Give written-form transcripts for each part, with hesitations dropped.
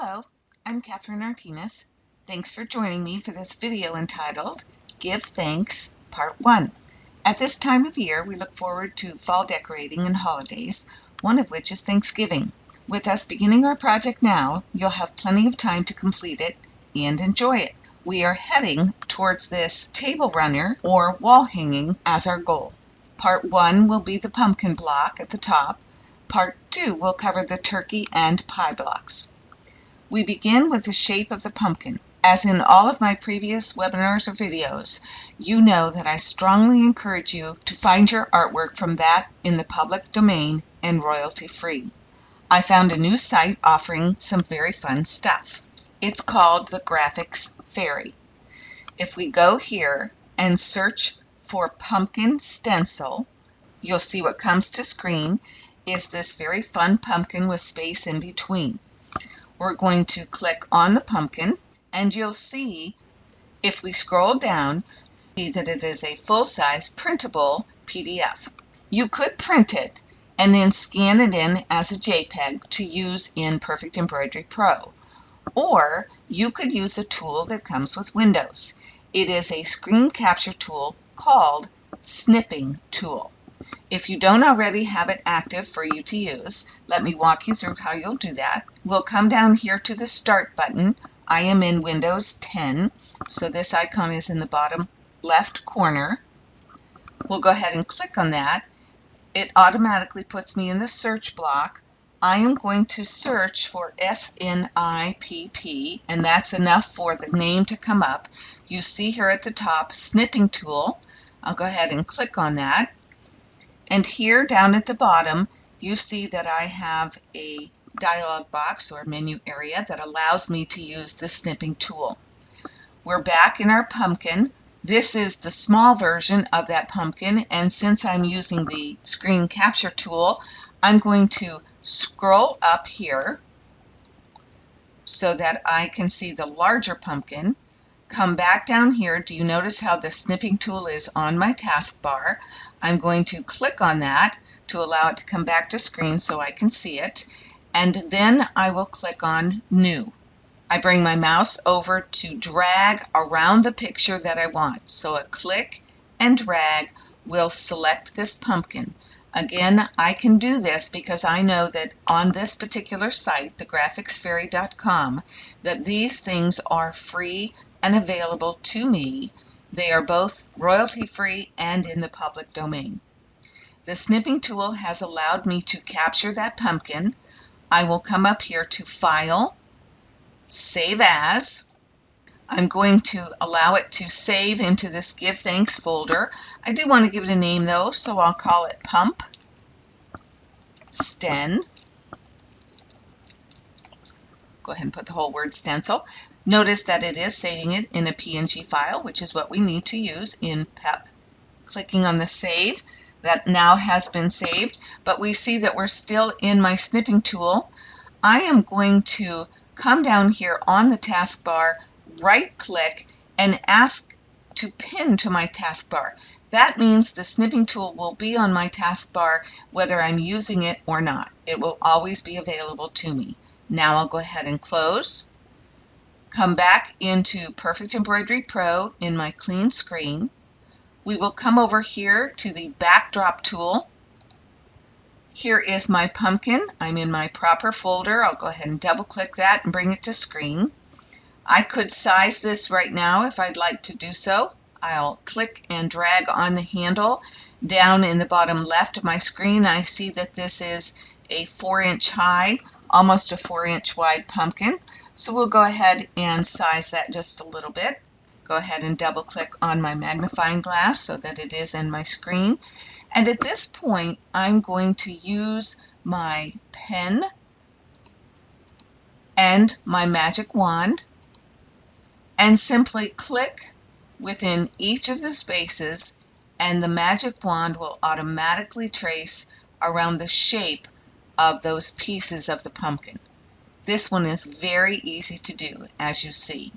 Hello, I'm Katherine Artines. Thanks for joining me for this video entitled Give Thanks Part 1. At this time of year, we look forward to fall decorating and holidays, one of which is Thanksgiving. With us beginning our project now, you'll have plenty of time to complete it and enjoy it. We are heading towards this table runner or wall hanging as our goal. Part 1 will be the pumpkin block at the top. Part 2 will cover the turkey and pie blocks. We begin with the shape of the pumpkin. As in all of my previous webinars or videos, you know that I strongly encourage you to find your artwork from that in the public domain and royalty-free. I found a new site offering some very fun stuff. It's called the Graphics Fairy. If we go here and search for pumpkin stencil, you'll see what comes to screen is this very fun pumpkin with space in between. We're going to click on the pumpkin, and you'll see, if we scroll down, see that it is a full-size printable PDF. You could print it and then scan it in as a JPEG to use in Perfect Embroidery Pro. Or you could use a tool that comes with Windows. It is a screen capture tool called Snipping tool. If you don't already have it active for you to use, let me walk you through how you'll do that. We'll come down here to the Start button. I am in Windows 10, so this icon is in the bottom left corner. We'll go ahead and click on that. It automatically puts me in the search block. I am going to search for SNIPP, and that's enough for the name to come up. You see here at the top, Snipping tool. I'll go ahead and click on that. And here down at the bottom, you see that I have a dialog box or menu area that allows me to use the snipping tool. We're back in our pumpkin. This is the small version of that pumpkin, and since I'm using the screen capture tool, I'm going to scroll up here so that I can see the larger pumpkin. Come back down here. Do you notice how the snipping tool is on my taskbar? I'm going to click on that to allow it to come back to screen so I can see it. And then I will click on New. I bring my mouse over to drag around the picture that I want. So a click and drag will select this pumpkin. Again, I can do this because I know that on this particular site, thegraphicsfairy.com, that these things are free and available to me. They are both royalty-free and in the public domain. The snipping tool has allowed me to capture that pumpkin. I will come up here to File, Save As. I'm going to allow it to save into this Give Thanks folder. I do want to give it a name though, so I'll call it Pump Sten. Go ahead and put the whole word stencil. Notice that it is saving it in a PNG file, which is what we need to use in PEP. Clicking on the save, that now has been saved, but we see that we're still in my snipping tool. I am going to come down here on the taskbar, right-click, and ask to pin to my taskbar. That means the snipping tool will be on my taskbar whether I'm using it or not. It will always be available to me. Now I'll go ahead and close. Come back into Perfect Embroidery Pro in my clean screen. We will come over here to the backdrop tool. Here is my pumpkin. I'm in my proper folder. I'll go ahead and double click that and bring it to screen. I could size this right now if I'd like to do so. I'll click and drag on the handle. Down in the bottom left of my screen, I see that this is a 4-inch high, almost a 4-inch wide pumpkin. So we'll go ahead and size that just a little bit. Go ahead and double click on my magnifying glass so that it is in my screen. And at this point, I'm going to use my pen and my magic wand and simply click within each of the spaces, and the magic wand will automatically trace around the shape of those pieces of the pumpkin. This one is very easy to do, as you see.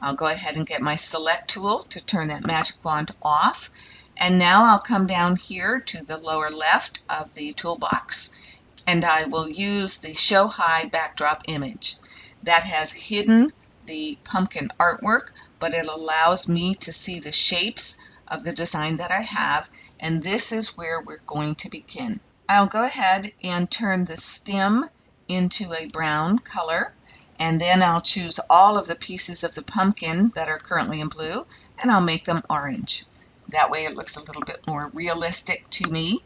I'll go ahead and get my select tool to turn that magic wand off, and now I'll come down here to the lower left of the toolbox, and I will use the Show Hide Backdrop image. That has hidden the pumpkin artwork, but it allows me to see the shapes of the design that I have, and this is where we're going to begin. I'll go ahead and turn the stem into a brown color, and then I'll choose all of the pieces of the pumpkin that are currently in blue, and I'll make them orange. That way it looks a little bit more realistic to me.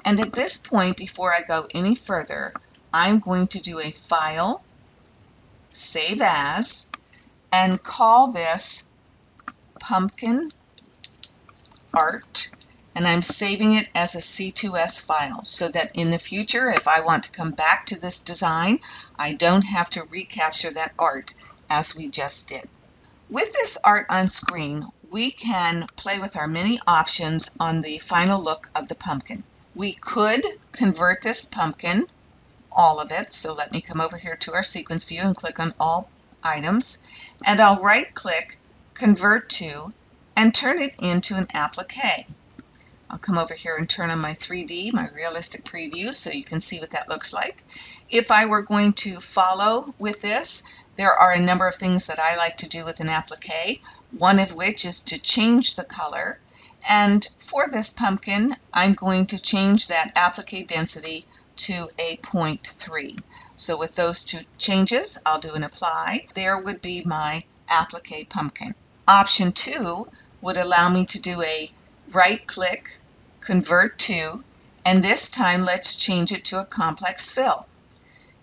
And at this point, before I go any further, I'm going to do a File, Save As, and call this Pumpkin Art, and I'm saving it as a C2S file so that in the future, if I want to come back to this design, I don't have to recapture that art as we just did. With this art on screen, we can play with our many options on the final look of the pumpkin. We could convert this pumpkin, all of it, so let me come over here to our sequence view and click on all items, and I'll right click, convert to, and turn it into an applique. I'll come over here and turn on my 3D, my realistic preview, so you can see what that looks like. If I were going to follow with this, there are a number of things that I like to do with an applique, one of which is to change the color. And for this pumpkin, I'm going to change that applique density to a 0.3. So with those two changes, I'll do an apply. There would be my applique pumpkin. Option 2 would allow me to do a right click, convert to, and this time let's change it to a complex fill.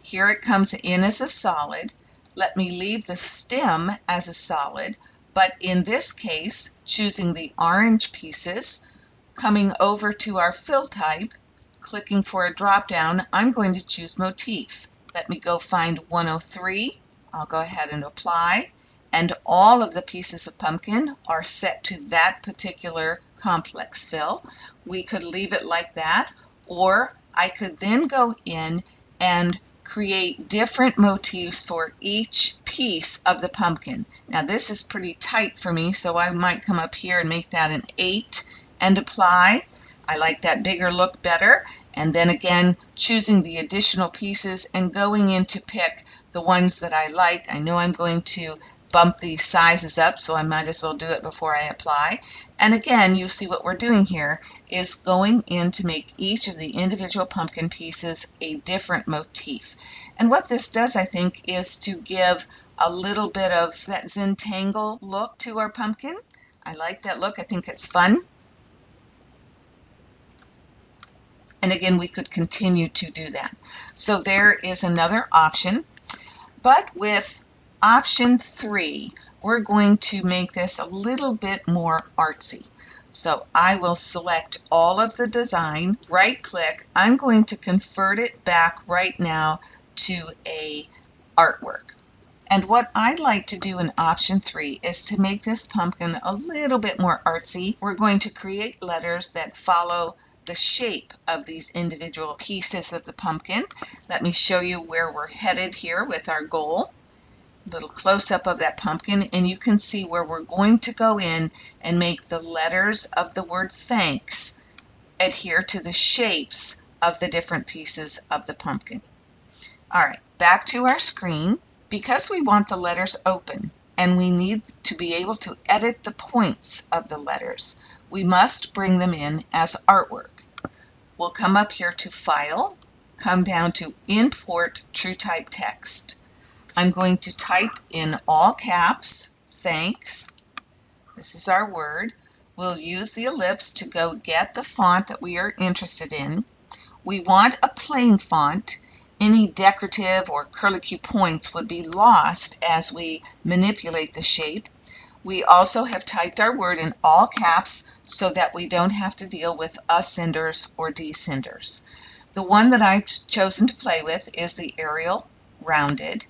Here it comes in as a solid. Let me leave the stem as a solid, but in this case, choosing the orange pieces, coming over to our fill type, clicking for a drop down, I'm going to choose motif. Let me go find 103. I'll go ahead and apply. And all of the pieces of pumpkin are set to that particular complex fill. We could leave it like that, or I could then go in and create different motifs for each piece of the pumpkin. Now this is pretty tight for me, so I might come up here and make that an 8 and apply. I like that bigger look better. And then again, choosing the additional pieces and going in to pick the ones that I like. I know I'm going to bump these sizes up, so I might as well do it before I apply. And again, you see what we're doing here is going in to make each of the individual pumpkin pieces a different motif. And what this does, I think, is to give a little bit of that Zentangle look to our pumpkin. I like that look. I think it's fun. And again, we could continue to do that. So there is another option. But with option 3, we're going to make this a little bit more artsy. So I will select all of the design, right click. I'm going to convert it back right now to a artwork. And what I'd like to do in option 3 is to make this pumpkin a little bit more artsy. We're going to create letters that follow the shape of these individual pieces of the pumpkin. Let me show you where we're headed here with our goal. A little close-up of that pumpkin, and you can see where we're going to go in and make the letters of the word thanks adhere to the shapes of the different pieces of the pumpkin. All right, back to our screen. Because we want the letters open and we need to be able to edit the points of the letters, we must bring them in as artwork. We'll come up here to File, come down to Import TrueType Text. I'm going to type in all caps, thanks. This is our word. We'll use the ellipse to go get the font that we are interested in. We want a plain font. Any decorative or curlicue points would be lost as we manipulate the shape. We also have typed our word in all caps so that we don't have to deal with ascenders or descenders. The one that I've chosen to play with is the Arial Rounded.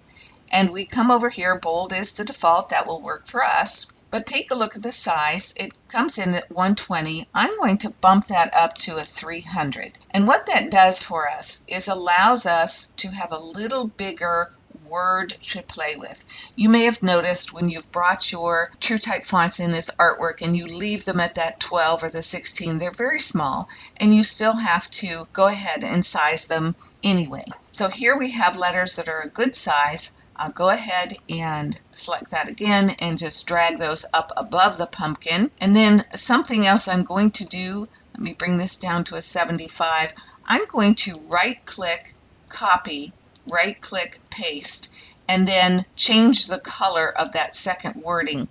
And we come over here, bold is the default, that will work for us. But take a look at the size. It comes in at 120. I'm going to bump that up to a 300. And what that does for us is allows us to have a little bigger word to play with. You may have noticed when you've brought your TrueType fonts in this artwork and you leave them at that 12 or the 16, they're very small, and you still have to go ahead and size them anyway. So here we have letters that are a good size. I'll go ahead and select that again and just drag those up above the pumpkin. And then something else I'm going to do, let me bring this down to a 75. I'm going to right-click, copy, right-click, paste, and then change the color of that second wording,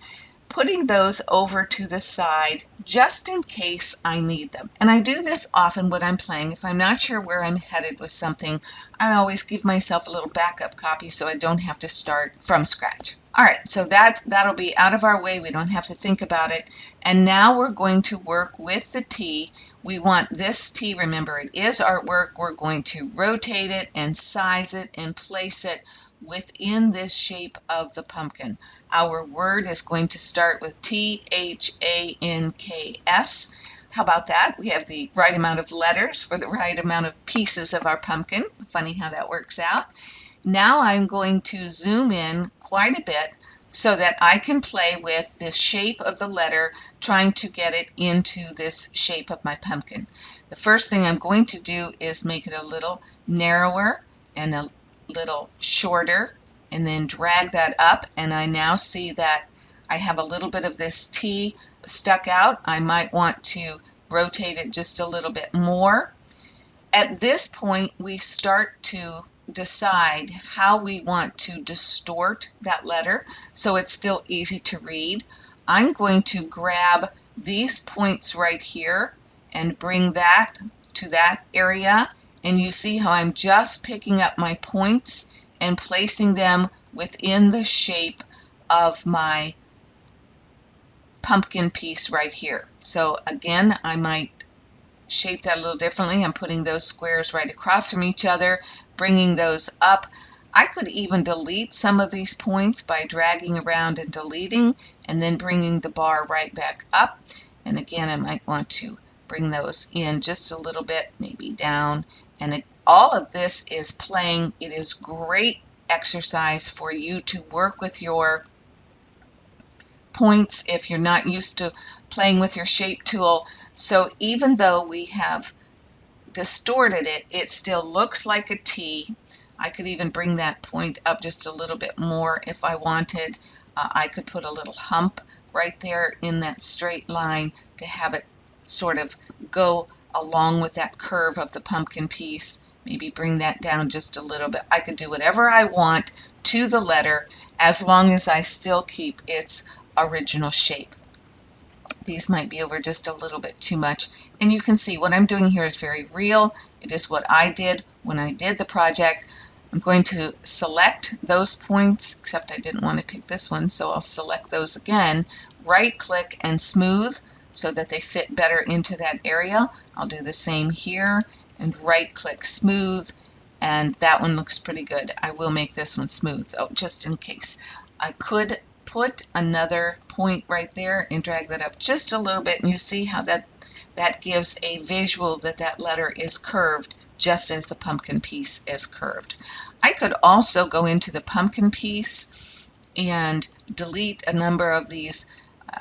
putting those over to the side just in case I need them. And I do this often when I'm playing. If I'm not sure where I'm headed with something, I always give myself a little backup copy so I don't have to start from scratch. All right, so that'll be out of our way. We don't have to think about it. And now we're going to work with the T. We want this T, remember it is artwork. We're going to rotate it and size it and place it within this shape of the pumpkin. Our word is going to start with THANKS. How about that? We have the right amount of letters for the right amount of pieces of our pumpkin. Funny how that works out. Now I'm going to zoom in quite a bit so that I can play with the shape of the letter, trying to get it into this shape of my pumpkin. The first thing I'm going to do is make it a little narrower and a little shorter, and then drag that up, and I now see that I have a little bit of this T stuck out. I might want to rotate it just a little bit more. At this point, we start to decide how we want to distort that letter so it's still easy to read. I'm going to grab these points right here and bring that to that area, and you see how I'm just picking up my points and placing them within the shape of my pumpkin piece right here. So again, I might shape that a little differently. I'm putting those squares right across from each other, bringing those up. I could even delete some of these points by dragging around and deleting, and then bringing the bar right back up. And again, I might want to bring those in just a little bit, maybe down. And all of this is playing. It is great exercise for you to work with your points if you're not used to playing with your shape tool. So even though we have distorted it, it still looks like a T. I could even bring that point up just a little bit more if I wanted. I could put a little hump right there in that straight line to have it sort of go along with that curve of the pumpkin piece. Maybe bring that down just a little bit. I could do whatever I want to the letter as long as I still keep its original shape. These might be over just a little bit too much, and you can see what I'm doing here is very real. It is what I did when I did the project. I'm going to select those points, except I didn't want to pick this one, so I'll select those again, right click and smooth so that they fit better into that area. I'll do the same here and right click smooth, and that one looks pretty good. I will make this one smooth, just in case. I could put another point right there and drag that up just a little bit, and you see how that gives a visual that that letter is curved just as the pumpkin piece is curved. I could also go into the pumpkin piece and delete a number of these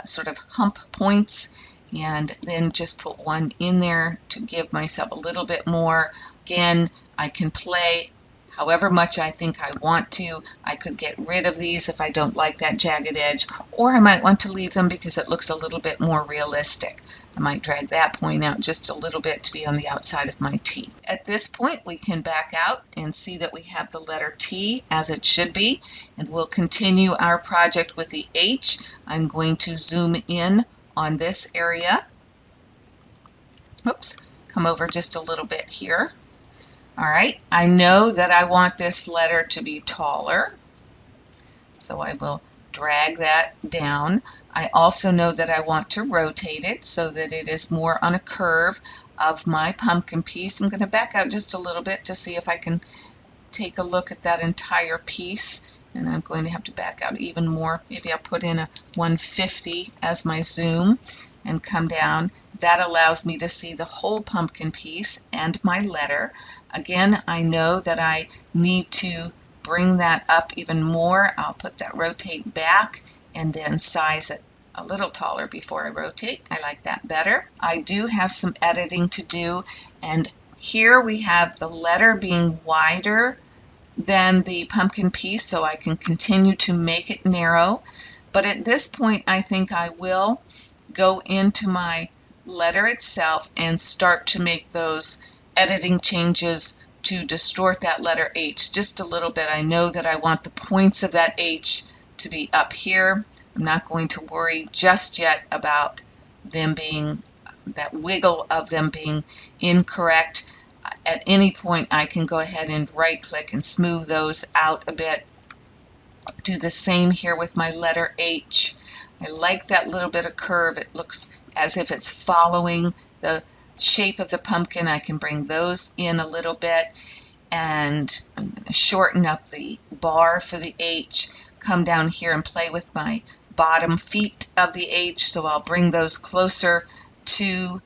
sort of hump points, and then just put one in there to give myself a little bit more. Again, I can play however much I think I want to. I could get rid of these if I don't like that jagged edge, or I might want to leave them because it looks a little bit more realistic. I might drag that point out just a little bit to be on the outside of my T. At this point, we can back out and see that we have the letter T as it should be, and we'll continue our project with the H. I'm going to zoom in on this area. Oops, come over just a little bit here. All right, I know that I want this letter to be taller, so I will drag that down. I also know that I want to rotate it so that it is more on a curve of my pumpkin piece. I'm going to back out just a little bit to see if I can take a look at that entire piece, and I'm going to have to back out even more. Maybe I'll put in a 150 as my zoom and come down. That allows me to see the whole pumpkin piece and my letter. Again, I know that I need to bring that up even more, I'll put that rotate back and then size it a little taller before I rotate. I like that better. I do have some editing to do, and here we have the letter being wider than the pumpkin piece, so I can continue to make it narrow. But at this point, I think I will go into my letter itself and start to make those editing changes to distort that letter H just a little bit. I know that I want the points of that H to be up here. I'm not going to worry just yet about them being, that wiggle of them being incorrect. At any point I can go ahead and right click and smooth those out a bit. Do the same here with my letter H. I like that little bit of curve. It looks as if it's following the shape of the pumpkin. I can bring those in a little bit, and I'm going to shorten up the bar for the H, come down here and play with my bottom feet of the H, so I'll bring those closer to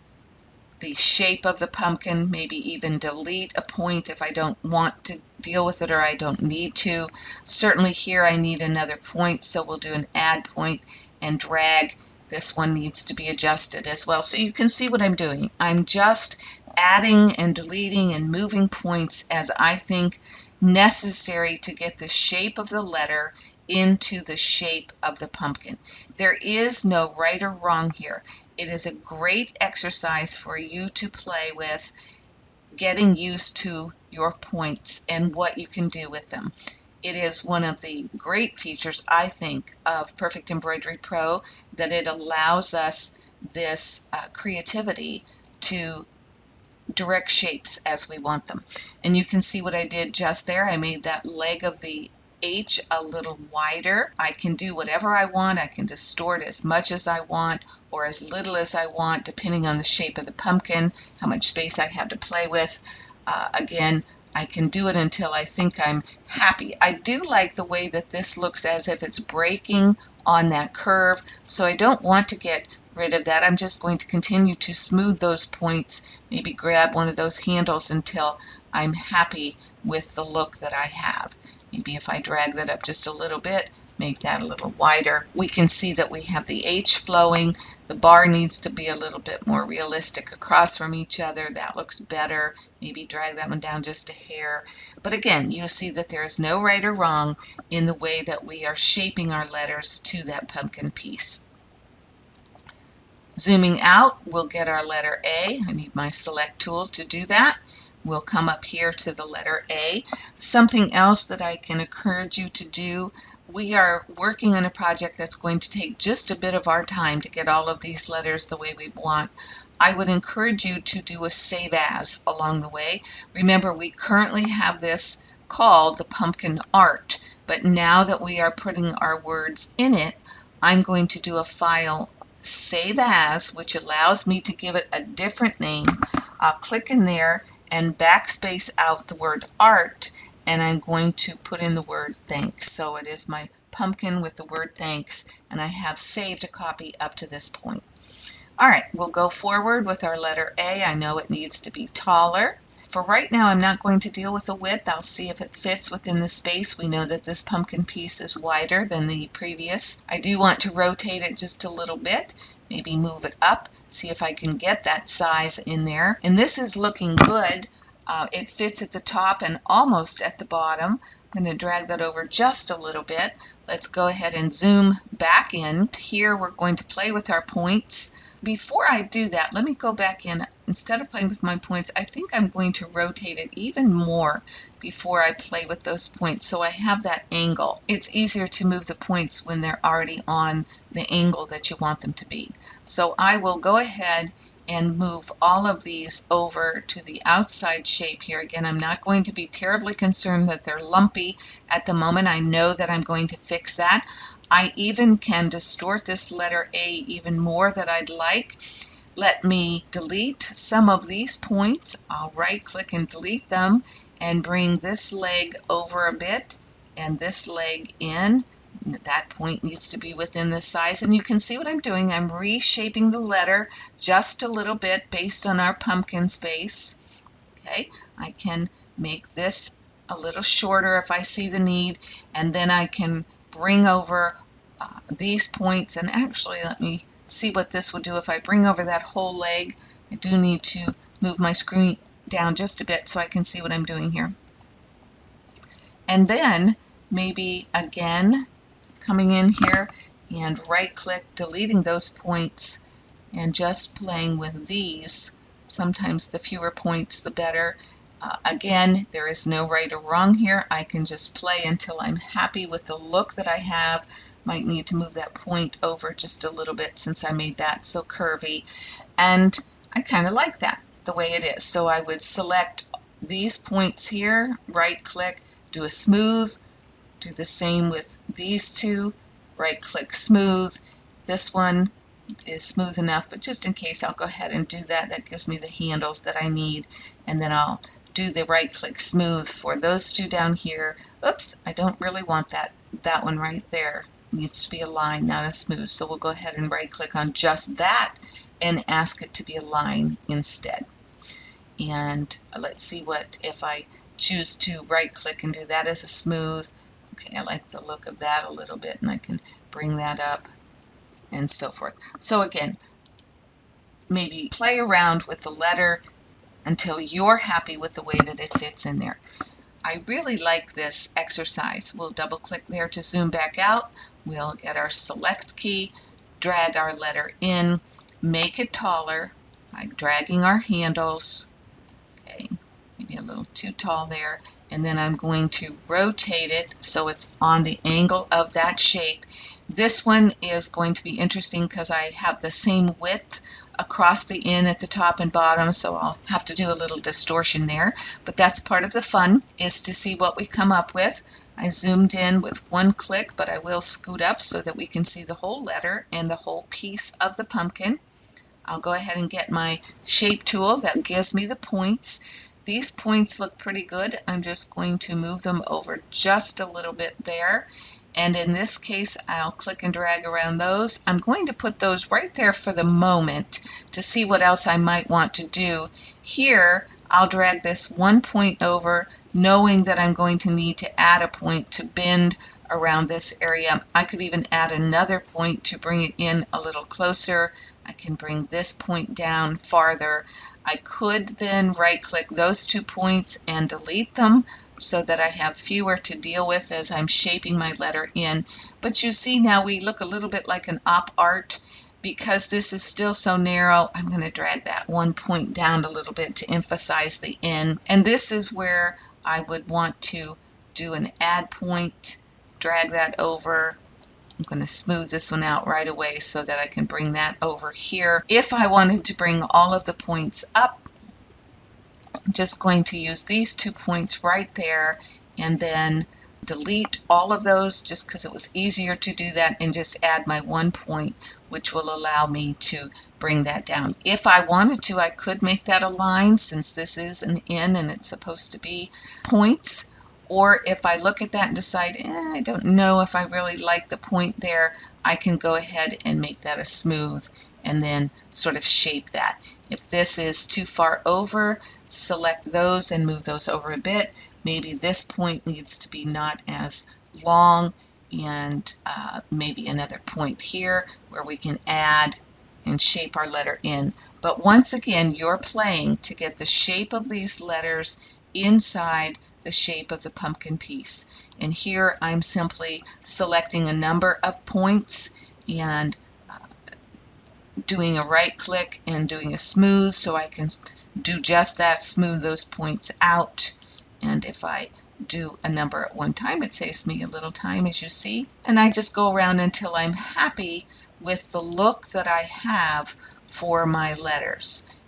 the shape of the pumpkin, maybe even delete a point if I don't want to deal with it or I don't need to. Certainly here I need another point, so we'll do an add point and drag. This one needs to be adjusted as well. So you can see what I'm doing. I'm just adding and deleting and moving points as I think necessary to get the shape of the letter into the shape of the pumpkin. There is no right or wrong here. It is a great exercise for you to play with, getting used to your points and what you can do with them. It is one of the great features, I think, of Perfect Embroidery Pro, that it allows us this creativity to direct shapes as we want them. And you can see what I did just there. I made that leg of the H a little wider. I can do whatever I want. I can distort as much as I want or as little as I want, depending on the shape of the pumpkin, how much space I have to play with. Again, I can do it until I think I'm happy. I do like the way that this looks as if it's breaking on that curve, so I don't want to get rid of that. I'm just going to continue to smooth those points, maybe grab one of those handles until I'm happy with the look that I have. Maybe if I drag that up just a little bit, make that a little wider, we can see that we have the H flowing. The bar needs to be a little bit more realistic across from each other. That looks better. Maybe drag that one down just a hair. But again, you'll see that there is no right or wrong in the way that we are shaping our letters to that pumpkin piece. Zooming out, we'll get our letter A. I need my select tool to do that. We'll come up here to the letter A. Something else that I can encourage you to do, we are working on a project that's going to take just a bit of our time to get all of these letters the way we want. I would encourage you to do a save as along the way. Remember, we currently have this called the pumpkin art, but now that we are putting our words in it, I'm going to do a file save as, which allows me to give it a different name. I'll click in there and backspace out the word art, and I'm going to put in the word thanks. So it is my pumpkin with the word thanks, and I have saved a copy up to this point. All right, we'll go forward with our letter A. I know it needs to be taller. For right now, I'm not going to deal with the width. I'll see if it fits within the space. We know that this pumpkin piece is wider than the previous. I do want to rotate it just a little bit, maybe move it up, see if I can get that size in there. And this is looking good. It fits at the top and almost at the bottom. I'm going to drag that over just a little bit. Let's go ahead and zoom back in. Here we're going to play with our points. Before I do that, let me go back in. Instead of playing with my points, I think I'm going to rotate it even more before I play with those points, so I have that angle. It's easier to move the points when they're already on the angle that you want them to be. So I will go ahead and move all of these over to the outside shape here. Again, I'm not going to be terribly concerned that they're lumpy at the moment. I know that I'm going to fix that. I even can distort this letter A even more that I'd like. Let me delete some of these points. I'll right click and delete them and bring this leg over a bit and this leg in. That point needs to be within the size, and you can see what I'm doing. I'm reshaping the letter just a little bit based on our pumpkin space. Okay, I can make this a little shorter if I see the need, and then I can bring over these points, and actually let me see what this will do. If I bring over that whole leg, I do need to move my screen down just a bit so I can see what I'm doing here. And then maybe again coming in here and right click, deleting those points, and just playing with these. Sometimes the fewer points the better. Again, there is no right or wrong here. I can just play until I'm happy with the look that I have. Might need to move that point over just a little bit since I made that so curvy. And I kind of like that the way it is. So I would select these points here, right click, do a smooth, do the same with these two, right click smooth. This one is smooth enough, but just in case I'll go ahead and do that. That gives me the handles that I need, and then I'll do the right click smooth for those two down here. Oops, I don't really want that one right there. It needs to be a line, not a smooth. So we'll go ahead and right click on just that and ask it to be a line instead. And let's see what if I choose to right click and do that as a smooth. Okay, I like the look of that a little bit, and I can bring that up and so forth. So again, maybe play around with the letter until you're happy with the way that it fits in there. I really like this exercise. We'll double click there to zoom back out. We'll get our select key, drag our letter in, make it taller by dragging our handles. Okay, maybe a little too tall there. And then I'm going to rotate it so it's on the angle of that shape. This one is going to be interesting because I have the same width across the N at the top and bottom, so I'll have to do a little distortion there. But that's part of the fun, is to see what we come up with. I zoomed in with one click, but I will scoot up so that we can see the whole letter and the whole piece of the pumpkin. I'll go ahead and get my shape tool that gives me the points. These points look pretty good. I'm just going to move them over just a little bit there. And in this case, I'll click and drag around those. I'm going to put those right there for the moment to see what else I might want to do. Here, I'll drag this one point over, knowing that I'm going to need to add a point to bend around this area. I could even add another point to bring it in a little closer. I can bring this point down farther. I could then right click those 2 points and delete them so that I have fewer to deal with as I'm shaping my letter in. But you see now we look a little bit like an op art. Because this is still so narrow, I'm going to drag that one point down a little bit to emphasize the N. And this is where I would want to do an add point, drag that over. I'm going to smooth this one out right away so that I can bring that over here. If I wanted to bring all of the points up, I'm just going to use these 2 points right there and then delete all of those just because it was easier to do that, and just add my 1 point, which will allow me to bring that down. If I wanted to, I could make that a line since this is an N and it's supposed to be points. Or if I look at that and decide, I don't know if I really like the point there, I can go ahead and make that a smooth and then sort of shape that. If this is too far over, select those and move those over a bit. Maybe this point needs to be not as long, and maybe another point here where we can add and shape our letter in. But once again, you're playing to get the shape of these letters inside the shape of the pumpkin piece. And here I'm simply selecting a number of points and doing a right click and doing a smooth so I can do just that, smooth those points out. And if I do a number at one time, it saves me a little time, as you see. And I just go around until I'm happy with the look that I have for my letters.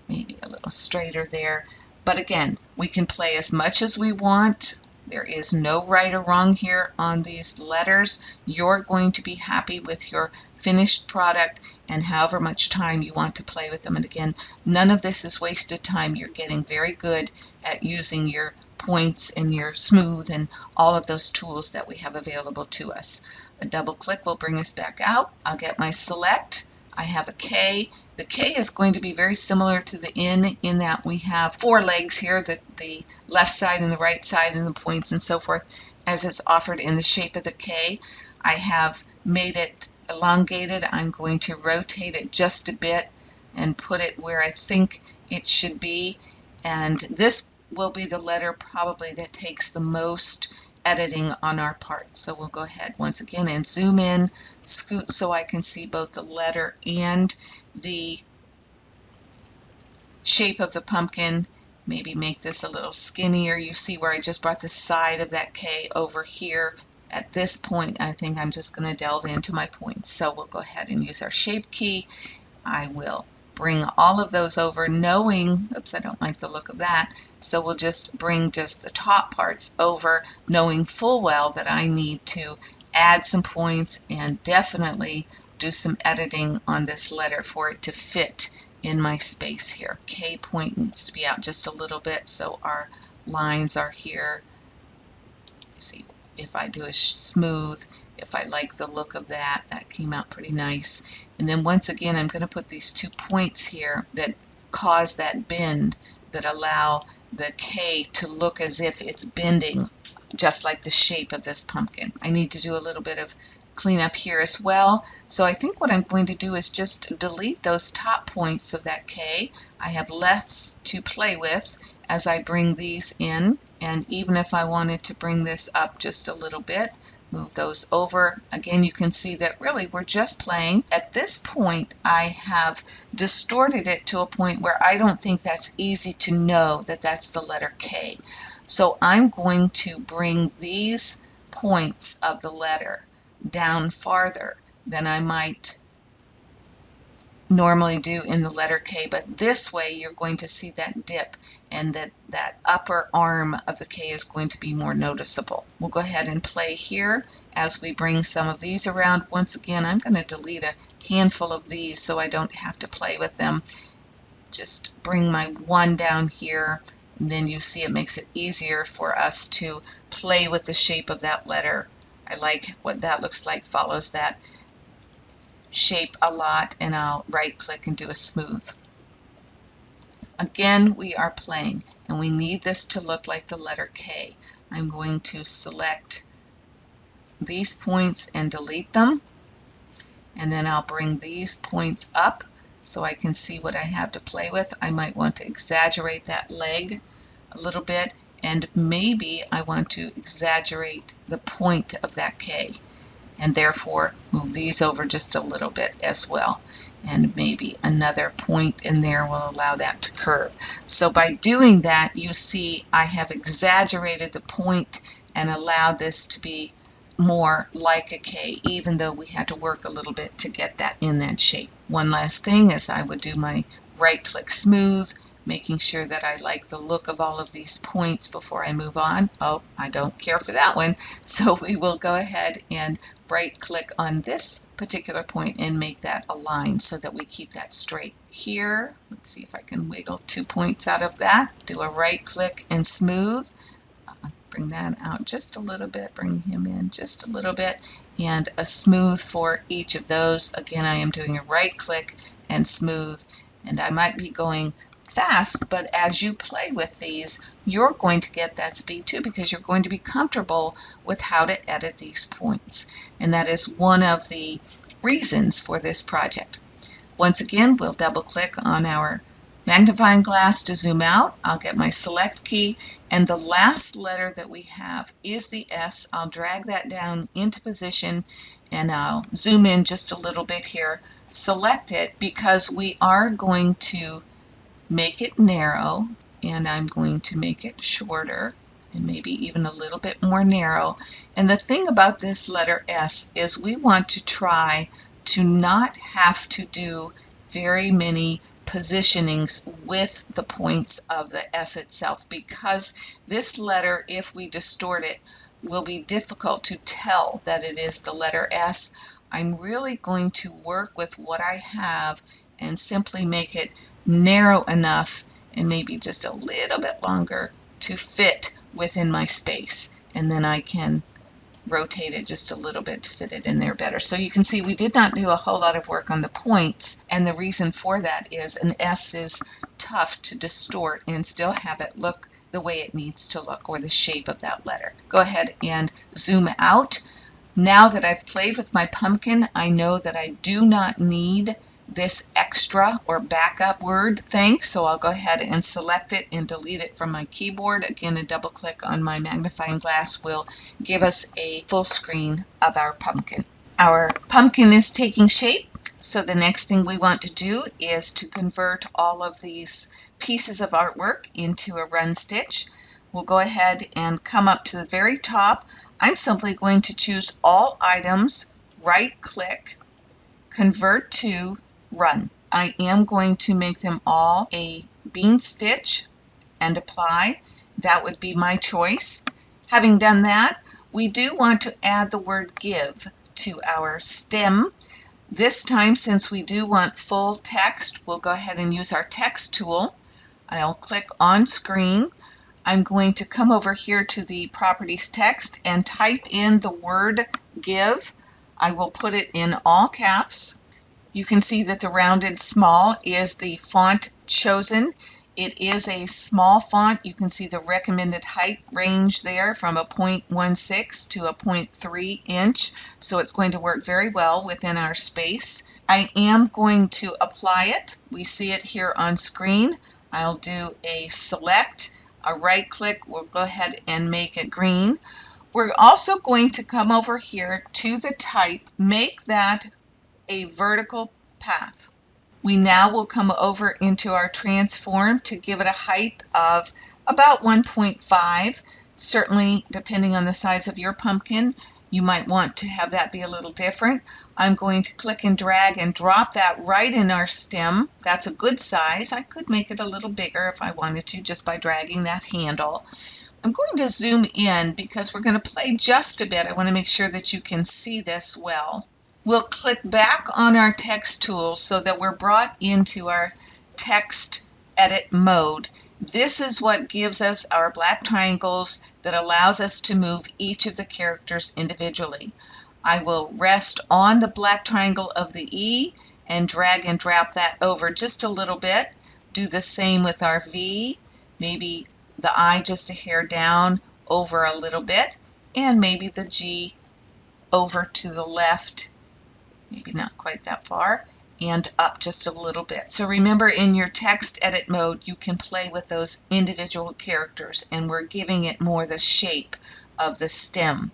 Maybe a little straighter there. But again, we can play as much as we want. There is no right or wrong here on these letters. You're going to be happy with your finished product and however much time you want to play with them. And again, none of this is wasted time. You're getting very good at using your points and your smooth and all of those tools that we have available to us. A double click will bring us back out. I'll get my select. I have a K. The K is going to be very similar to the N in that we have four legs here, the left side and the right side and the points and so forth, as is offered in the shape of the K. I have made it elongated. I'm going to rotate it just a bit and put it where I think it should be. And this will be the letter probably that takes the most editing on our part. So we'll go ahead once again and zoom in, scoot so I can see both the letter and the shape of the pumpkin. Maybe make this a little skinnier. You see where I just brought the side of that K over here. At this point, I think I'm just going to delve into my points. So we'll go ahead and use our shape key. I will bring all of those over, knowing, oops, I don't like the look of that, so we'll just bring just the top parts over, knowing full well that I need to add some points and definitely do some editing on this letter for it to fit in my space here. K point needs to be out just a little bit, so our lines are here. Let's see if I do a smooth, if I like the look of that. That came out pretty nice. And then once again, I'm going to put these 2 points here that cause that bend, that allow the K to look as if it's bending, just like the shape of this pumpkin. I need to do a little bit of cleanup here as well. So I think what I'm going to do is just delete those top points of that K. I have less to play with as I bring these in, and even if I wanted to bring this up just a little bit, move those over. Again, you can see that really we're just playing. At this point, I have distorted it to a point where I don't think that's easy to know that that's the letter K. So I'm going to bring these points of the letter down farther than I might normally do in the letter K, but this way you're going to see that dip, and that upper arm of the K is going to be more noticeable. We'll go ahead and play here as we bring some of these around. Once again, I'm going to delete a handful of these so I don't have to play with them. Just bring my one down here, and then you see it makes it easier for us to play with the shape of that letter. I like what that looks like, follows that shape a lot, and I'll right click and do a smooth. Again, we are playing, and we need this to look like the letter K. I'm going to select these points and delete them, and then I'll bring these points up so I can see what I have to play with. I might want to exaggerate that leg a little bit, and maybe I want to exaggerate the point of that K, and therefore move these over just a little bit as well. And maybe another point in there will allow that to curve. So by doing that, you see I have exaggerated the point and allowed this to be more like a K, even though we had to work a little bit to get that in that shape. One last thing is I would do my right click smooth, making sure that I like the look of all of these points before I move on. Oh, I don't care for that one. So we will go ahead and right click on this particular point and make that align so that we keep that straight. Here, let's see if I can wiggle 2 points out of that. Do a right click and smooth. Bring that out just a little bit, bring him in just a little bit, and a smooth for each of those. Again, I am doing a right click and smooth, and I might be going fast, but as you play with these, you're going to get that speed too, because you're going to be comfortable with how to edit these points. And that is one of the reasons for this project. Once again, we'll double click on our magnifying glass to zoom out. I'll get my select key, and the last letter that we have is the S. I'll drag that down into position, and I'll zoom in just a little bit here. Select it because we are going to make it narrow, and I'm going to make it shorter and maybe even a little bit more narrow. And the thing about this letter S is we want to try to not have to do very many positionings with the points of the S itself, because this letter, if we distort it, will be difficult to tell that it is the letter S. I'm really going to work with what I have and simply make it narrow enough and maybe just a little bit longer to fit within my space. And then I can rotate it just a little bit to fit it in there better. So you can see we did not do a whole lot of work on the points, and the reason for that is an S is tough to distort and still have it look the way it needs to look, or the shape of that letter. Go ahead and zoom out. Now that I've played with my pumpkin, I know that I do not need this extra or backup word thanks, so I'll go ahead and select it and delete it from my keyboard. Again, a double click on my magnifying glass will give us a full screen of our pumpkin. Our pumpkin is taking shape, so the next thing we want to do is to convert all of these pieces of artwork into a run stitch. We'll go ahead and come up to the very top. I'm simply going to choose all items, right click, convert to run. I am going to make them all a bean stitch and apply. That would be my choice. Having done that, we do want to add the word give to our stem. This time, since we do want full text, we'll go ahead and use our text tool. I'll click on screen. I'm going to come over here to the properties text and type in the word give. I will put it in all caps. You can see that the rounded small is the font chosen. It is a small font. You can see the recommended height range there from a 0.16 to a 0.3 inch. So it's going to work very well within our space. I am going to apply it. We see it here on screen. I'll do a select, a right click. We'll go ahead and make it green. We're also going to come over here to the type, make that a vertical path. We now will come over into our transform to give it a height of about 1.5. Certainly, depending on the size of your pumpkin, you might want to have that be a little different. I'm going to click and drag and drop that right in our stem. That's a good size. I could make it a little bigger if I wanted to, just by dragging that handle. I'm going to zoom in because we're going to play just a bit. I want to make sure that you can see this well. We'll click back on our text tool so that we're brought into our text edit mode. This is what gives us our black triangles that allows us to move each of the characters individually. I will rest on the black triangle of the E and drag and drop that over just a little bit. Do the same with our V, maybe the I just a hair down over a little bit, and maybe the G over to the left, maybe not quite that far, and up just a little bit. So remember, in your text edit mode, you can play with those individual characters, and we're giving it more the shape of the stem.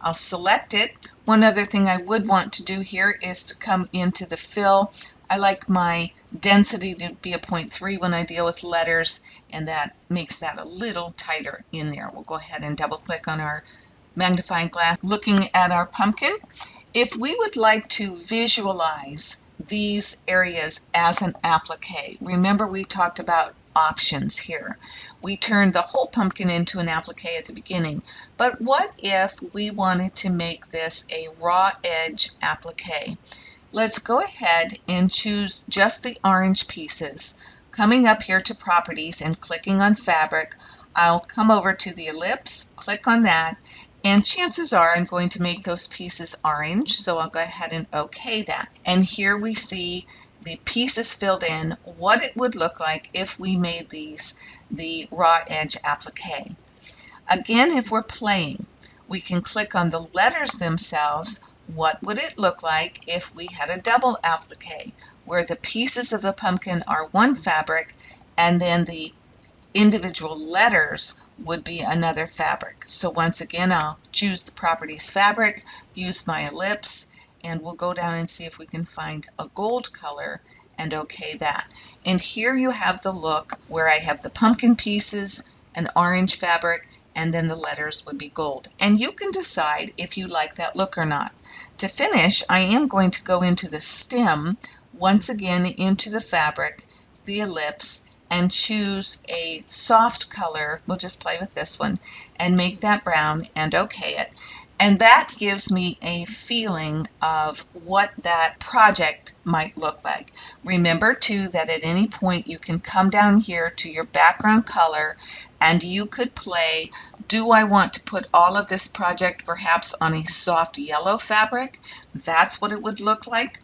I'll select it. One other thing I would want to do here is to come into the fill. I like my density to be a 0.3 when I deal with letters, and that makes that a little tighter in there. We'll go ahead and double click on our magnifying glass, looking at our pumpkin. If we would like to visualize these areas as an applique, remember we talked about options here. We turned the whole pumpkin into an applique at the beginning, but what if we wanted to make this a raw edge applique? Let's go ahead and choose just the orange pieces. Coming up here to properties and clicking on fabric, I'll come over to the ellipse, click on that, and chances are I'm going to make those pieces orange, so I'll go ahead and OK that. And here we see the pieces filled in, what it would look like if we made these the raw edge applique. Again, if we're playing, we can click on the letters themselves. What would it look like if we had a double applique, where the pieces of the pumpkin are one fabric and then the individual letters would be another fabric. So once again, I'll choose the properties fabric, use my ellipse, and we'll go down and see if we can find a gold color and OK that. And here you have the look where I have the pumpkin pieces, an orange fabric, and then the letters would be gold. And you can decide if you like that look or not. To finish, I am going to go into the stem, once again into the fabric, the ellipse, and choose a soft color. We'll just play with this one and make that brown and OK it. And that gives me a feeling of what that project might look like. Remember too that at any point you can come down here to your background color and you could play, do I want to put all of this project perhaps on a soft yellow fabric? That's what it would look like.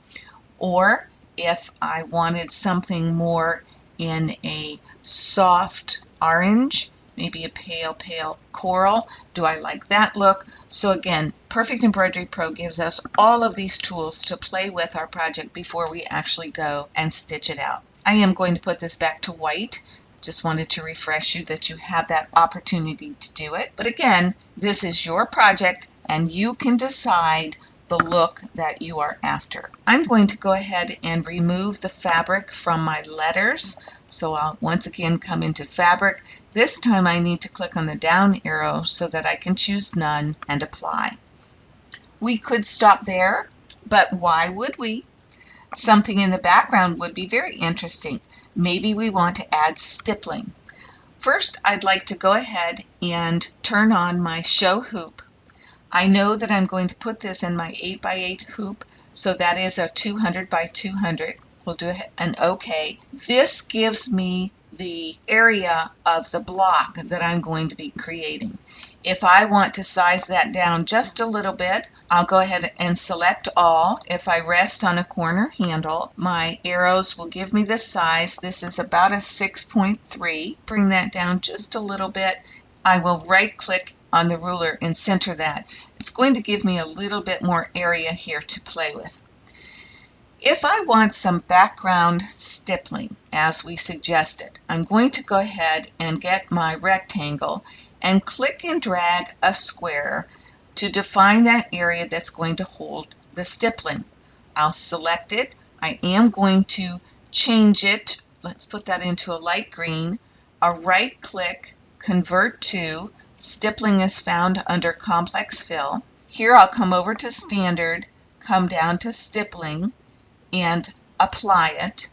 Or if I wanted something more in a soft orange, maybe a pale coral, do I like that look? So again, Perfect Embroidery Pro gives us all of these tools to play with our project before we actually go and stitch it out. I am going to put this back to white. Just wanted to refresh you that you have that opportunity to do it. But again, this is your project and you can decide the look that you are after. I'm going to go ahead and remove the fabric from my letters. So I'll once again come into fabric. This time I need to click on the down arrow so that I can choose none and apply. We could stop there, but why would we? Something in the background would be very interesting. Maybe we want to add stippling. First, I'd like to go ahead and turn on my show hoop. I know that I'm going to put this in my 8x8 hoop, so that is a 200 by 200. We'll do an OK. This gives me the area of the block that I'm going to be creating. If I want to size that down just a little bit, I'll go ahead and select all. If I rest on a corner handle, my arrows will give me the size. This is about a 6.3. Bring that down just a little bit. I will right click on the ruler and center that. It's going to give me a little bit more area here to play with. If I want some background stippling, as we suggested, I'm going to go ahead and get my rectangle and click and drag a square to define that area that's going to hold the stippling. I'll select it. I am going to change it. Let's put that into a light green. A right click, convert to. Stippling is found under complex fill. Here I'll come over to standard, come down to stippling, and apply it.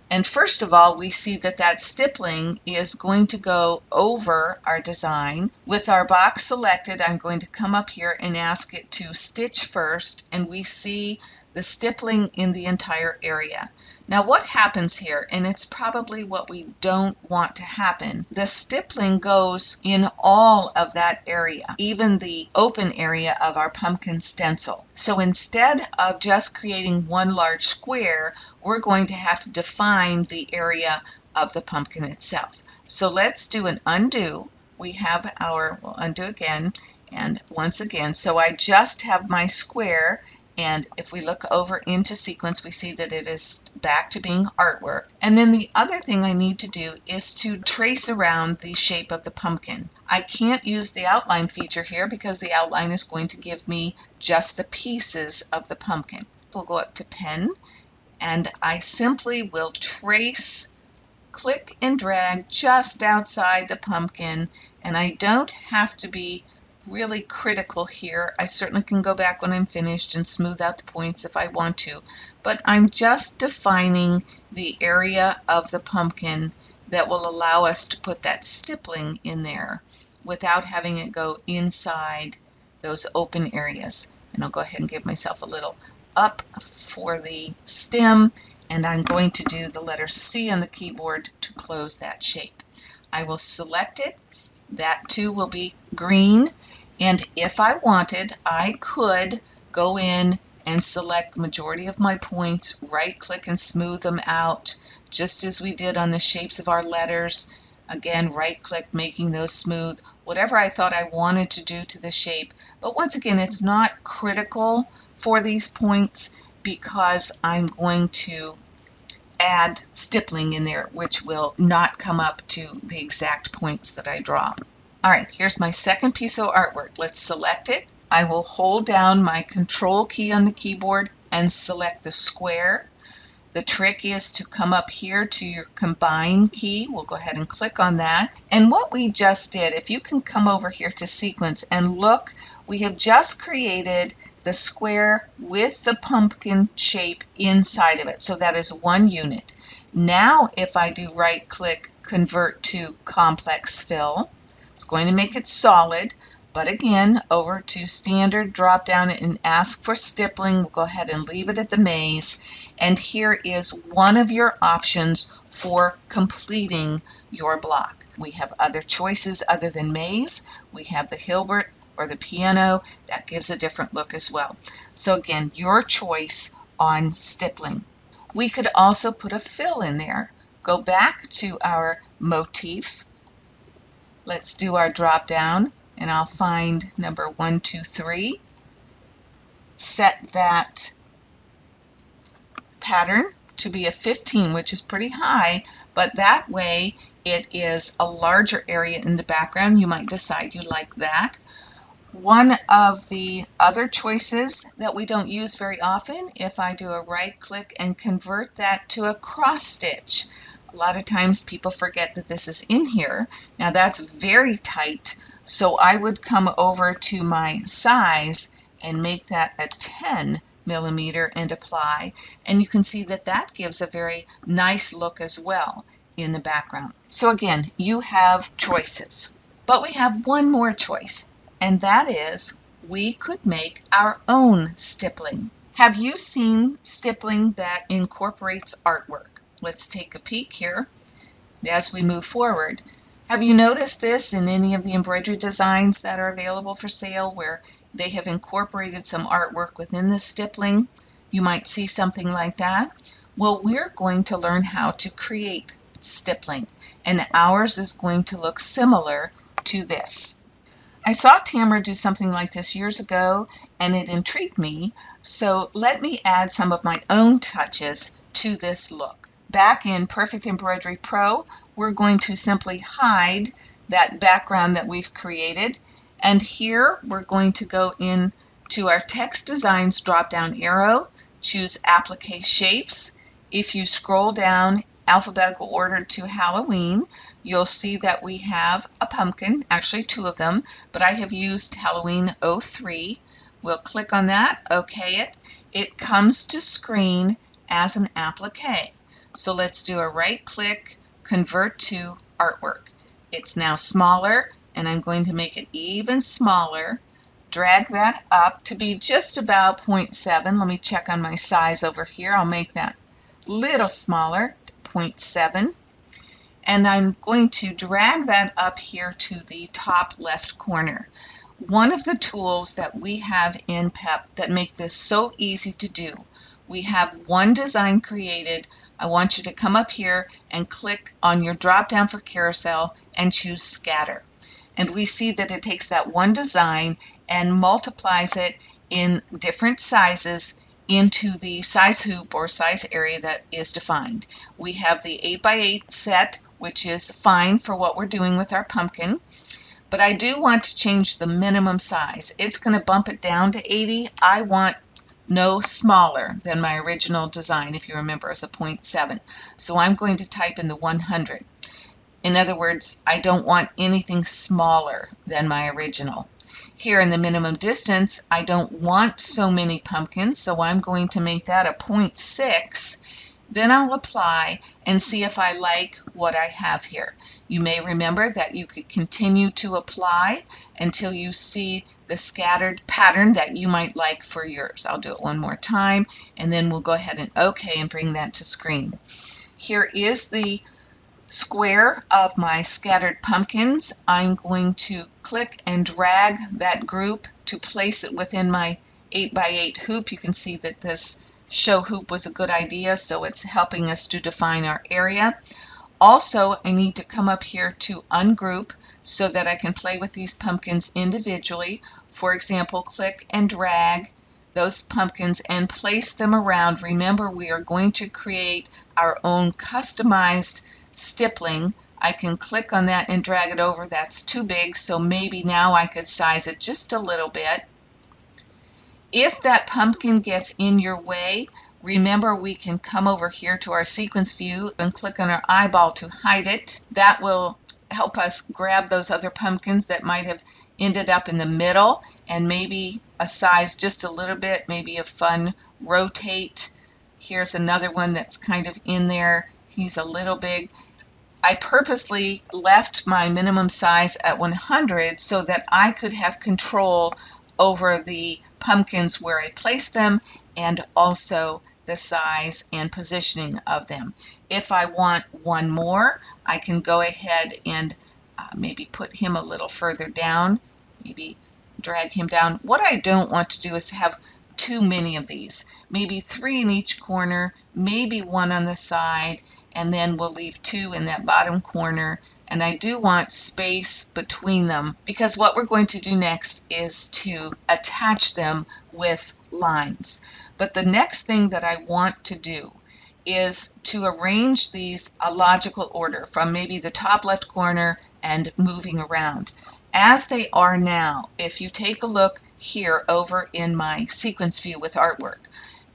And first of all, we see that that stippling is going to go over our design. With our box selected, I'm going to come up here and ask it to stitch first, and we see the stippling in the entire area. Now what happens here, and it's probably what we don't want to happen, the stippling goes in all of that area, even the open area of our pumpkin stencil. So instead of just creating one large square, we're going to have to define the area of the pumpkin itself. So let's do an undo. We have our, we'll undo again, and once again, so I just have my square. And if we look over into sequence, we see that it is back to being artwork. And then the other thing I need to do is to trace around the shape of the pumpkin. I can't use the outline feature here because the outline is going to give me just the pieces of the pumpkin. We'll go up to pen, and I simply will trace, click and drag just outside the pumpkin, and I don't have to be really critical here. I certainly can go back when I'm finished and smooth out the points if I want to, but I'm just defining the area of the pumpkin that will allow us to put that stippling in there without having it go inside those open areas. And I'll go ahead and give myself a little up for the stem, and I'm going to do the letter C on the keyboard to close that shape. I will select it. That too will be green, and if I wanted, I could go in and select the majority of my points, right click and smooth them out, just as we did on the shapes of our letters. Again, right click, making those smooth, whatever I thought I wanted to do to the shape. But once again, it's not critical for these points because I'm going to add stippling in there, which will not come up to the exact points that I draw. All right, here's my second piece of artwork. Let's select it. I will hold down my Control key on the keyboard and select the square. The trick is to come up here to your Combine key. We'll go ahead and click on that. And what we just did, if you can come over here to Sequence and look, we have just created the square with the pumpkin shape inside of it. So that is one unit. Now if I do right click, convert to complex fill, it's going to make it solid. But again, over to standard, drop down and ask for stippling. We'll go ahead and leave it at the maze. And here is one of your options for completing your block. We have other choices other than maze. We have the Hilbert or the piano. That gives a different look as well. So again, your choice on stippling. We could also put a fill in there. Go back to our motif. Let's do our drop down, and I'll find number 1, 2, 3. Set that pattern to be a 15, which is pretty high, but that way it is a larger area in the background. You might decide you like that. One of the other choices that we don't use very often, if I do a right click and convert that to a cross stitch. A lot of times people forget that this is in here. Now that's very tight, so I would come over to my size and make that a 10 millimeter and apply, and you can see that that gives a very nice look as well in the background. So again, you have choices, but we have one more choice, and that is we could make our own stippling. Have you seen stippling that incorporates artwork? Let's take a peek here as we move forward. Have you noticed this in any of the embroidery designs that are available for sale where they have incorporated some artwork within the stippling? You might see something like that. Well, we're going to learn how to create stippling, and ours is going to look similar to this. I saw Tamara do something like this years ago, and it intrigued me, so let me add some of my own touches to this look. Back in Perfect Embroidery Pro, we're going to simply hide that background that we've created, and here we're going to go in to our Text Designs drop-down arrow, choose Applique Shapes. If you scroll down alphabetical order to Halloween, you'll see that we have a pumpkin, actually 2 of them, but I have used Halloween 03. We'll click on that, OK it. It comes to screen as an applique. So let's do a right click, convert to artwork. It's now smaller, and I'm going to make it even smaller. Drag that up to be just about 0.7. Let me check on my size over here. I'll make that a little smaller, 0.7. And I'm going to drag that up here to the top left corner. One of the tools that we have in PEP that make this so easy to do, we have one design created. I want you to come up here and click on your drop down for carousel and choose scatter. And we see that it takes that one design and multiplies it in different sizes into the size hoop or size area that is defined. We have the 8x8 set, which is fine for what we're doing with our pumpkin, but I do want to change the minimum size. It's going to bump it down to 80. I want no smaller than my original design, if you remember, as a 0.7. So I'm going to type in the 100. In other words, I don't want anything smaller than my original. Here in the minimum distance, I don't want so many pumpkins, so I'm going to make that a 0.6. Then I'll apply and see if I like what I have here. You may remember that you could continue to apply until you see the scattered pattern that you might like for yours. I'll do it one more time, and then we'll go ahead and OK and bring that to screen. Here is the square of my scattered pumpkins. I'm going to click and drag that group to place it within my 8x8 hoop. You can see that this show hoop was a good idea, so it's helping us to define our area. Also, I need to come up here to ungroup so that I can play with these pumpkins individually. For example, click and drag those pumpkins and place them around. Remember, we are going to create our own customized stippling. I can click on that and drag it over. That's too big, so maybe now I could size it just a little bit. If that pumpkin gets in your way, remember we can come over here to our sequence view and click on our eyeball to hide it. That will help us grab those other pumpkins that might have ended up in the middle and maybe a size just a little bit, maybe a fun rotate. Here's another one that's kind of in there. He's a little big. I purposely left my minimum size at 100 so that I could have control over the pumpkins where I place them and also the size and positioning of them. If I want one more, I can go ahead and maybe put him a little further down, maybe drag him down. What I don't want to do is have too many of these, maybe 3 in each corner, maybe 1 on the side, and then we'll leave 2 in that bottom corner. And I do want space between them because what we're going to do next is to attach them with lines. But the next thing that I want to do is to arrange these a logical order from maybe the top left corner and moving around. As they are now, if you take a look here over in my sequence view with artwork,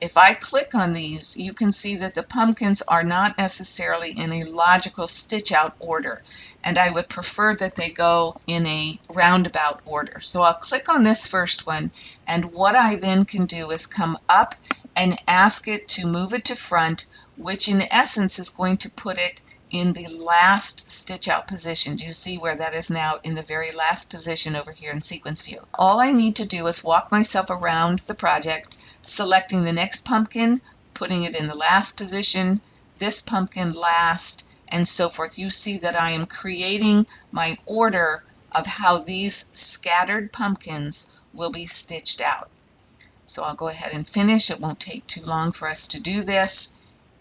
if I click on these, you can see that the pumpkins are not necessarily in a logical stitch out order, and I would prefer that they go in a roundabout order. So I'll click on this first one, and what I then can do is come up and ask it to move it to front, which in essence is going to put it in the last stitch out position. Do you see where that is now in the very last position over here in sequence view? All I need to do is walk myself around the project, selecting the next pumpkin, putting it in the last position, this pumpkin last, and so forth. You see that I am creating my order of how these scattered pumpkins will be stitched out. So I'll go ahead and finish. It won't take too long for us to do this.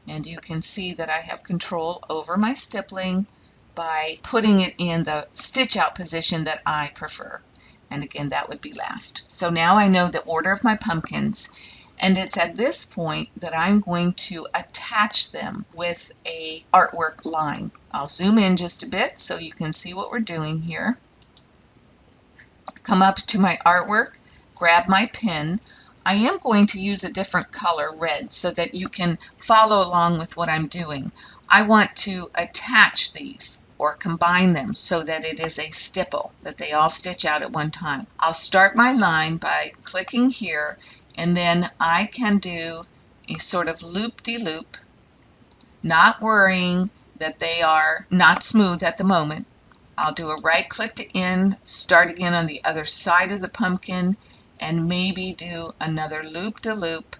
And you can see that I have control over my stippling by putting it in the stitch out position that I prefer. And again, that would be last. So now I know the order of my pumpkins, and it's at this point that I'm going to attach them with a artwork line. I'll zoom in just a bit so you can see what we're doing here. Come up to my artwork, grab my pen. I am going to use a different color, red, so that you can follow along with what I'm doing. I want to attach these or combine them so that it is a stipple, that they all stitch out at one time. I'll start my line by clicking here, and then I can do a sort of loop-de-loop, not worrying that they are not smooth at the moment. I'll do a right click to end, start again on the other side of the pumpkin, and maybe do another loop-de-loop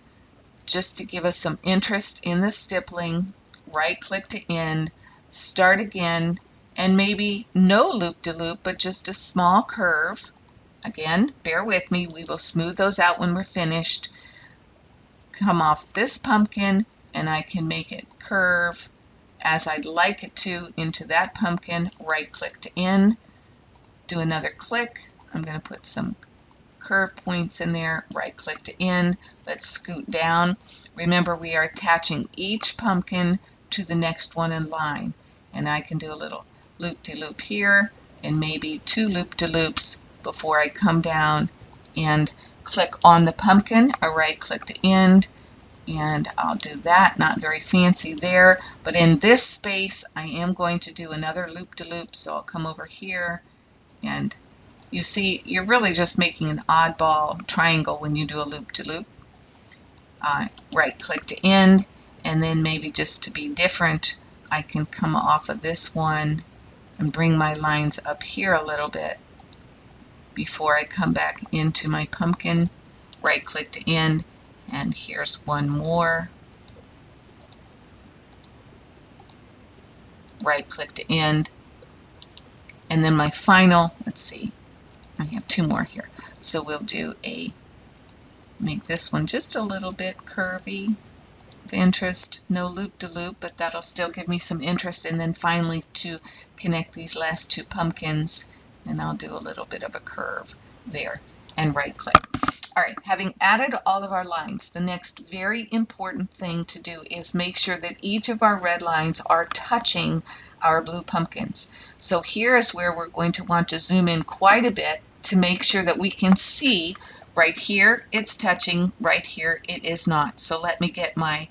just to give us some interest in the stippling. Right click to end, start again, and maybe no loop-de-loop, but just a small curve. Again, bear with me, we will smooth those out when we're finished. Come off this pumpkin, and I can make it curve as I'd like it to into that pumpkin. Right click to end, do another click. I'm going to put some curve points in there, right click to end. Let's scoot down. Remember, we are attaching each pumpkin to the next one in line, and I can do a little loop-de-loop here and maybe 2 loop-de-loops before I come down and click on the pumpkin. A right click to end, and I'll do that. Not very fancy there, but in this space I am going to do another loop-de-loop, so I'll come over here, and you see, you're really just making an oddball triangle when you do a loop-de-loop. Right click to end, and then maybe just to be different, I can come off of this one and bring my lines up here a little bit before I come back into my pumpkin. Right click to end, and here's one more. Right click to end, and then my final, let's see, I have 2 more here. So we'll do make this one just a little bit curvy of interest, no loop-de-loop, but that'll still give me some interest. And then finally to connect these last 2 pumpkins, and I'll do a little bit of a curve there and right click. All right, having added all of our lines, the next very important thing to do is make sure that each of our red lines are touching our blue pumpkins. So here is where we're going to want to zoom in quite a bit to make sure that we can see right here it's touching, right here it is not. So let me get my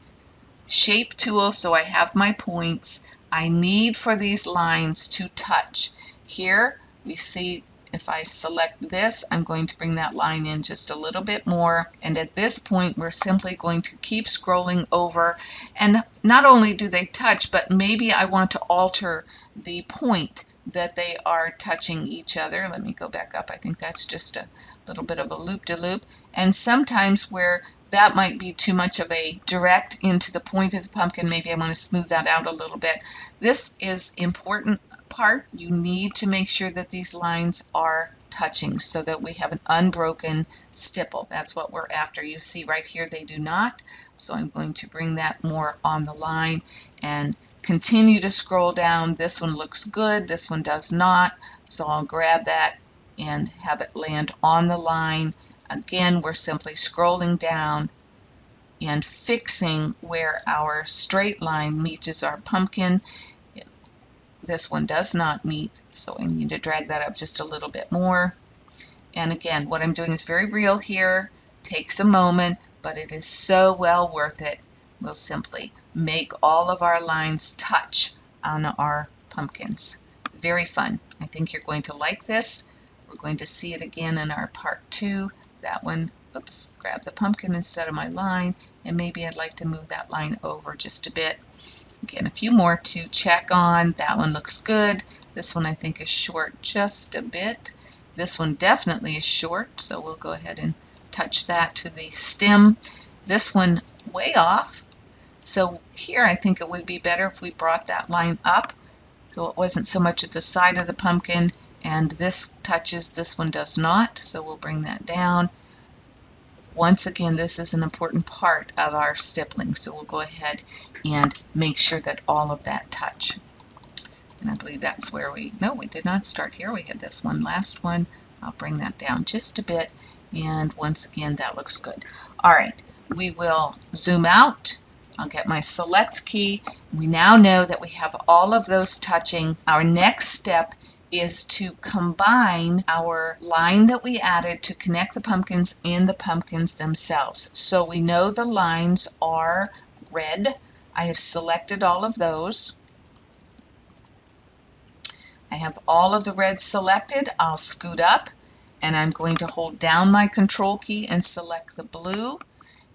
shape tool so I have my points. I need for these lines to touch. Here we see if I select this, I'm going to bring that line in just a little bit more. And at this point, we're simply going to keep scrolling over. And not only do they touch, but maybe I want to alter the point that they are touching each other. Let me go back up. I think that's just a little bit of a loop-de-loop. And sometimes where that might be too much of a direct into the point of the pumpkin, maybe I want to smooth that out a little bit. This is important part. You need to make sure that these lines are touching so that we have an unbroken stipple. That's what we're after. You see right here they do not, so I'm going to bring that more on the line and continue to scroll down. This one looks good, this one does not, so I'll grab that and have it land on the line. Again, we're simply scrolling down and fixing where our straight line meets our pumpkin. This one does not meet, so I need to drag that up just a little bit more. And again, what I'm doing is very real here. Takes a moment, but it is so well worth it. We'll simply make all of our lines touch on our pumpkins. Very fun. I think you're going to like this. We're going to see it again in our part 2. That one, oops, grab the pumpkin instead of my line, and maybe I'd like to move that line over just a bit. Again, a few more to check on. That one looks good. This one I think is short just a bit. This one definitely is short, so we'll go ahead and touch that to the stem. This one way off. So here I think it would be better if we brought that line up so it wasn't so much at the side of the pumpkin, and this touches, this one does not, so we'll bring that down. Once again, this is an important part of our stippling, so we'll go ahead and make sure that all of that touch. And I believe that's where we did not start here. We had this one last one. I'll bring that down just a bit, and once again, that looks good. All right, we will zoom out. I'll get my select key. We now know that we have all of those touching. Our next step is to combine our line that we added to connect the pumpkins and the pumpkins themselves. So we know the lines are red. I have selected all of those. I have all of the red selected. I'll scoot up and I'm going to hold down my control key and select the blue.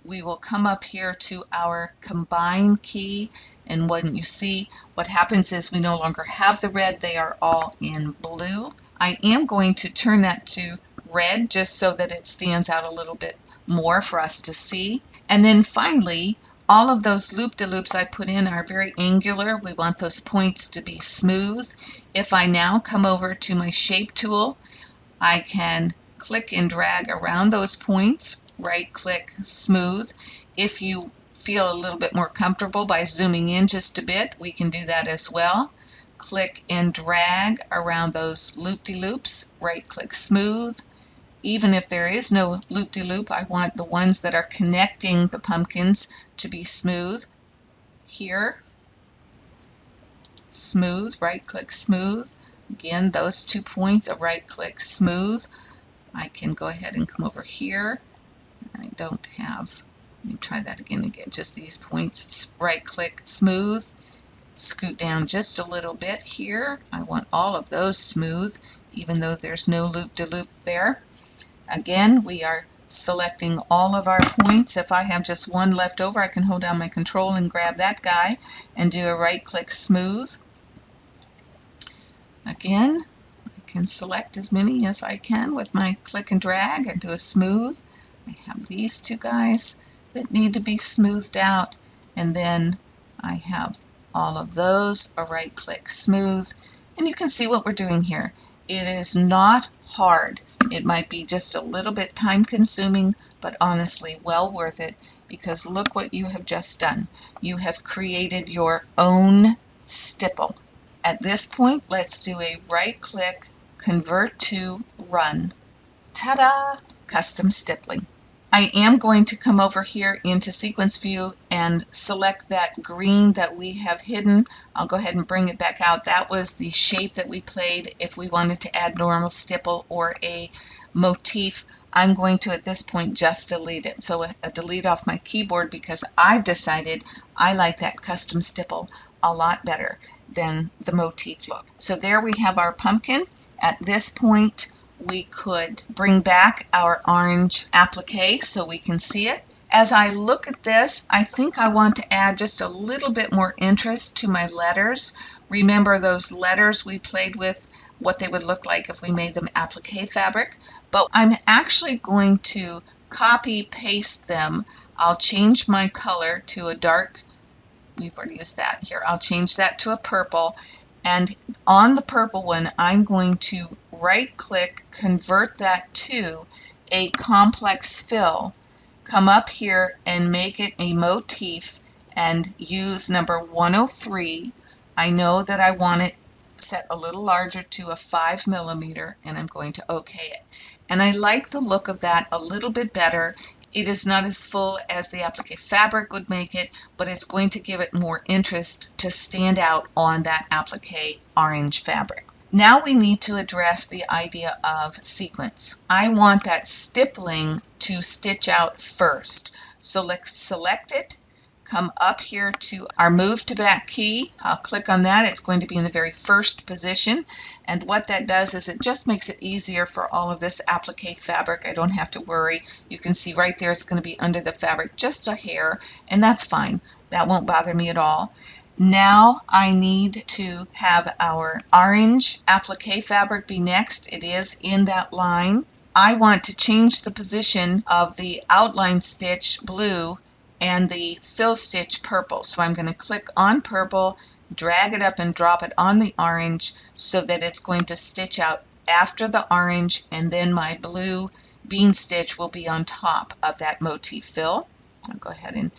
We will come up here to our combine key, and when you see what happens is we no longer have the red, they are all in blue. I am going to turn that to red just so that it stands out a little bit more for us to see. And then finally, all of those loop-de-loops I put in are very angular. We want those points to be smooth. If I now come over to my shape tool, I can click and drag around those points, right-click, smooth. If you feel a little bit more comfortable by zooming in just a bit, we can do that as well. Click and drag around those loop-de-loops, right-click, smooth. Even if there is no loop-de-loop, I want the ones that are connecting the pumpkins to be smooth. Here, smooth, right-click, smooth. Again, those 2 points, a right-click, smooth. I can go ahead and come over here. I don't have, let me try that again and get just these points. Right-click, smooth. Scoot down just a little bit here. I want all of those smooth, even though there's no loop-de-loop there. Again, we are selecting all of our points. If I have just one left over, I can hold down my control and grab that guy and do a right-click, smooth. Again, I can select as many as I can with my click and drag and do a smooth. I have these two guys that need to be smoothed out, and then I have all of those, a right-click, smooth. And you can see what we're doing here. It is not hard. It might be just a little bit time-consuming, but honestly well worth it, because look what you have just done. You have created your own stipple. At this point, let's do a right-click, convert to run. Ta-da! Custom stippling. I am going to come over here into sequence view and select that green that we have hidden. I'll go ahead and bring it back out. That was the shape that we played if we wanted to add normal stipple or a motif. I'm going to at this point just delete it. So a delete off my keyboard, because I've decided I like that custom stipple a lot better than the motif look. So there we have our pumpkin. At this point, we could bring back our orange applique so we can see it. As I look at this, I think I want to add just a little bit more interest to my letters. Remember those letters we played with, what they would look like if we made them applique fabric? But I'm actually going to copy paste them. I'll change my color to a dark, we've already used that here, I'll change that to a purple, and on the purple one I'm going to right click, convert that to a complex fill, come up here and make it a motif and use number 103. I know that I want it set a little larger to a 5 millimeter, and I'm going to OK it. And I like the look of that a little bit better. It is not as full as the applique fabric would make it, but it's going to give it more interest to stand out on that applique orange fabric. Now we need to address the idea of sequence. I want that stippling to stitch out first. So let's select it, come up here to our move to back key. I'll click on that. It's going to be in the very first position. And what that does is it just makes it easier for all of this applique fabric. I don't have to worry. You can see right there it's going to be under the fabric just a hair, and that's fine. That won't bother me at all. Now I need to have our orange applique fabric be next. It is in that line. I want to change the position of the outline stitch blue and the fill stitch purple. So I'm going to click on purple, drag it up and drop it on the orange so that it's going to stitch out after the orange, and then my blue bean stitch will be on top of that motif fill. I'll go ahead and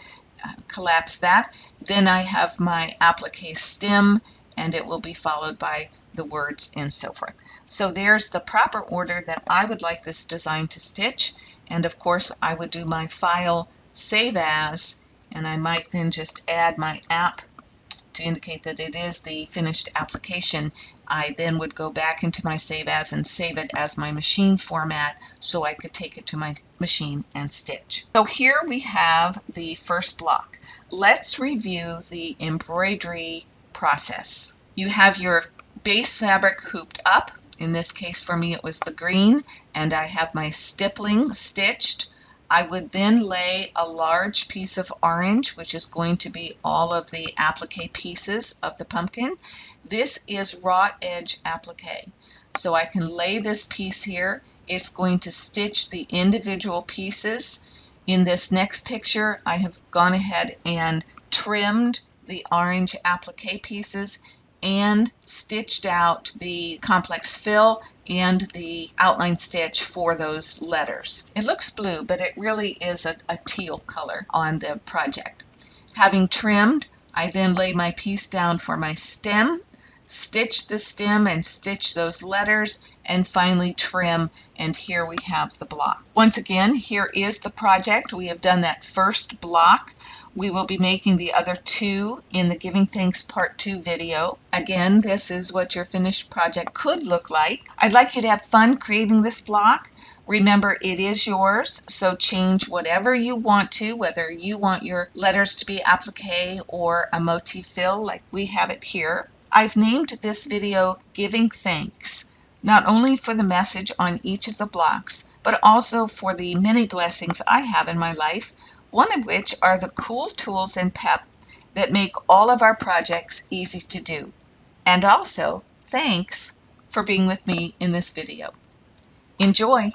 collapse that. Then I have my applique stem, and it will be followed by the words and so forth. So there's the proper order that I would like this design to stitch, and of course I would do my file save as, and I might then just add my app to indicate that it is the finished application. I then would go back into my save as and save it as my machine format so I could take it to my machine and stitch. So here we have the first block. Let's review the embroidery process. You have your base fabric hooped up. In this case for me it was the green, and I have my stippling stitched. I would then lay a large piece of orange, which is going to be all of the applique pieces of the pumpkin. This is raw edge applique. So I can lay this piece here. It's going to stitch the individual pieces. In this next picture, I have gone ahead and trimmed the orange applique pieces and stitched out the complex fill and the outline stitch for those letters. It looks blue, but it really is a teal color on the project. Having trimmed, I then lay my piece down for my stem, stitch the stem and stitch those letters, and finally trim, and here we have the block. Once again, here is the project. We have done that first block. We will be making the other two in the Giving Thanks Part 2 video. Again, this is what your finished project could look like. I'd like you to have fun creating this block. Remember, it is yours, so change whatever you want to, whether you want your letters to be applique or a motif fill like we have it here. I've named this video Giving Thanks, not only for the message on each of the blocks, but also for the many blessings I have in my life, one of which are the cool tools in PEP that make all of our projects easy to do. And also, thanks for being with me in this video. Enjoy!